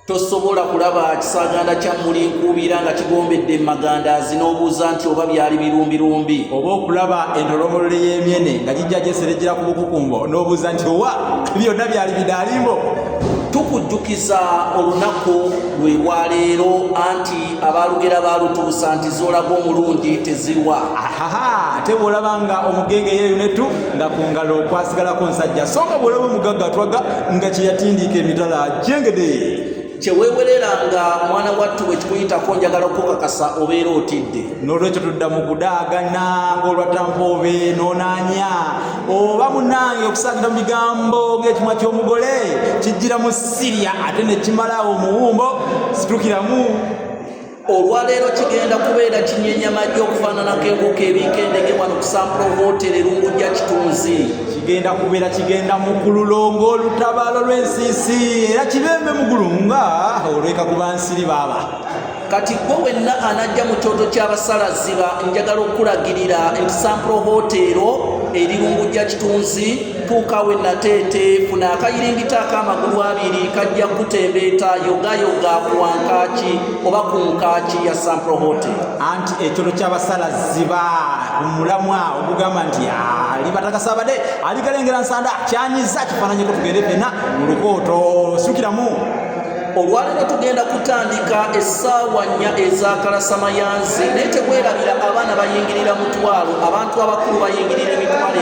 tosobola kulaba kisaganda kya muli nkuubira nga kigombedde Magandaazi n'obuuza nti oba byali birumbi oba okulaba entolomolole y'emyene nga gijja gyeserejjera ku bukukumbo n'obuuza nti owa byonna byali bidaalimbo. Tukujjukiza olunaku lwe lwaleero anti abalugera balutuusa nti zoolaga omulungi tezirwa. Ate bw'olaba nga omugenge yeeyonetu nga ku ngalo kwasigalako nsajja so nga bw'olaba omugagga atwaga nga kye yatindiika emitala jengede. Kyeweewereranga mwana wattu bwe kikuyitako njagala okukakasa obeera otidde. N'olwekyo tudda mu kudaagana ng'olwatampa obe n'onaanya oba munnange okusagira mu bigambo ng'ekimwa ky'omugole kijjira mu Siriya ate ne kimalawo omuwumbo situkiramu. Olwaleero kigenda kubeera kinyenyamajja okufaananako ebuuka ebiikendege wano ku Sampro Hotel Rungujja Kitunzi. Kigenda mu kululongo olutabaalo lw'ensiisi era kibembe mugulunga olweka kuba nsiri baaba. Kati gwe wenna anajja mu kyoto ky'abasalaziba njagala okulagirira nti Sampro Hotel eri Rungujja Kitunzi tuuka we nateete funa akayiringita ak'amagulu abiri kajja kutembeeta yogayoga ku wankaaki oba ku nkaaki ya Sampro Hotel. Anti ekyoto ky'abasalaziba omulamwa ogugamba nti ali batakasaabadde ali kalengera nsanda kyanyiza kifaananyeko tugende fena mu lukooto sukiramu. Olwaleero tugenda kutandika essaawa 4 ez'akalasamayanzi naye tebwerabira abaana bayingirira mutwalo abantu abakulu bayingirira emitwalo 2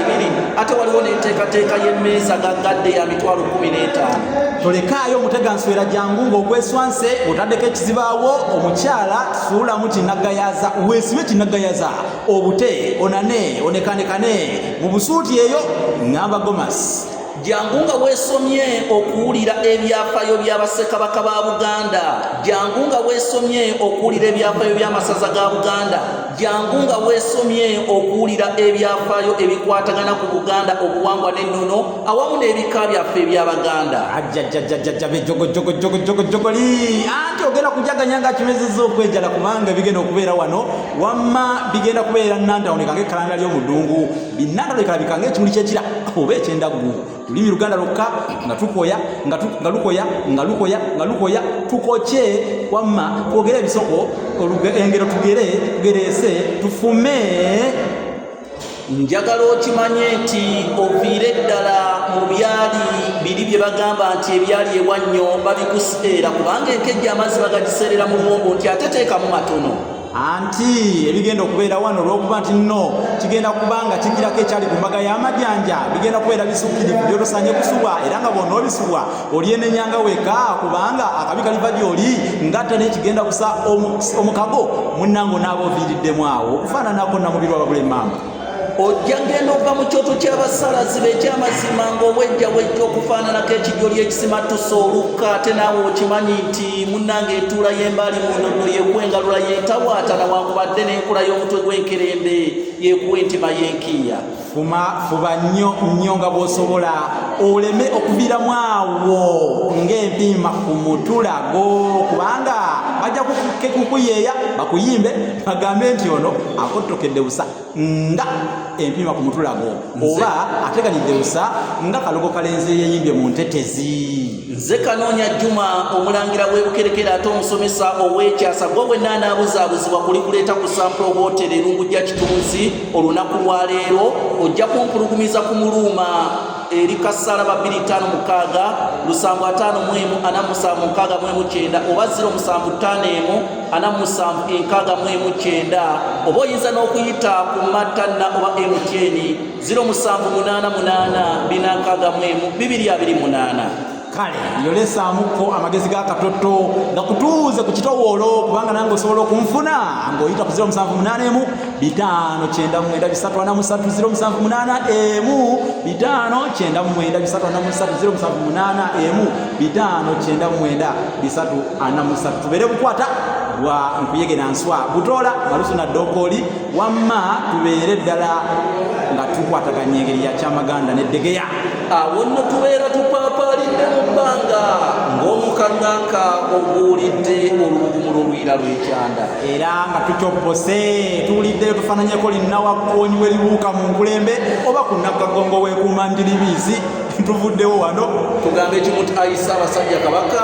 ate waliwo n'enteekateeka y'emmeeza gaggadde ya mitwalo 15. Tolekaayo omuteganswera jangu ng'ogweswanse otaddeko ekizibaawo omukyala suulamu kinaggayaza weesibe kinaggayaza obute onane onekanekane mu busuuti eyo ngamba Gomasi. Jangu nga weesomye okuwulira ebyafaayo by'Abassekabaka ba Buganda, jangu nga weesomye okuwulira ebyafaayo by'amasaza ga Buganda, jangu nga weesomye okuwulira ebyafaayo ebikwatagana ku Buganda obuwangwa n'ennono awamu n'ebika byaffe eby'Abaganda. Ajjajjajjajja jogoli anti ogenda kujaganya nga kimezezza okwejala kubanga bigenda okubeera wano wamma bigenda kubeera Nantawuni kange ekkalanda ly'omudungu binnantawuni kalabika ekimuli kyekira oba ekyendaggu lulimi Luganda lukka nga tukoya nga lukoya tukoche wamma twogere ebisoko engero tugereese tufume. Njagala okimanye nti oviire ddala mu byali biri bye bagamba nti ebyali ewannyo babikuseera kubanga enkejja amazzi bagagiseerera mu luwombo nti ate teekamu matono. Anti ebigenda okubeera wano olw'okuba nti nno kigenda kubanga kigirako ekyali ku mbaga y'amajjanja bigenda kubeera bisukkirivu by'otosanye kusubwa era nga bwonna obisubwa olyenenyanga weka kubanga akabi kaliva gy'oli ngatte n'ekigenda kusa omukago munnango n'aba oviiriddemu awo okufaananako namubiri wababula emmamba. Ojja ngenda ova mu kyoto ky'abasalaziba eky'amazima ng'owejja okufaananako ekijoli ekisimatusa olukka ate naawe okimanyi nti munnange entuula y'embaali mu nnono yeekwengalula yeetawaatana wankubadde n'enkula y'omutwe gw'enkerembe yeekuwa entima y'enkiya. Fuba nnyo nga bw'osobola oleme okuviiramu awo ng'empiima ku mutulago kubanga bajja kukuyeeya bakuyimbe bagambe nti ono akottokedde busa nga empiima ku mutulago oba ateganidde busa nga kalogo kalenzi yeeyimbye mu ntetezi. Nze Kanoonya Juma omulangira w'ebukerekera ate omusomesa ow'ekyasa gwe bwenna anaabuzaabuzibwa kulikuleeta ku Sampro Hotel Rungujja Kitunzi olunaku lwa leero ojja kumpulugumiza ku Muluuma eri Kassalaba 256 751 oba 0751 47 oba oyinza n'okuyita ku Matanna oba MTN 0788 461 kale yolesaamuko amagezi ga katoto gakutuuze ku kitowoolo kubanga nange osobola okunfuna ng'oyita ku 0781 599 347 tubeere bukwata lwa nkuyege nanswa butola malusu na dokoli wamma tubeere ddala nga tukwataganya engeri ya Kyamaganda n'eddegeya awo nno tubeera tupaapaalidde mu bbanga ng'omukaŋŋanka oguwulidde olubugumu lw'olwira lw'ekyanda era nga tukyopose tuwuliddeyo tufaananyeko linnawakkoonyi we libuuka mu nkulembe oba ku Nakagongo w'ekuuma ndiribiizi tuvuddewo wano tugambe ekimu ti ayisa abasajja kabaka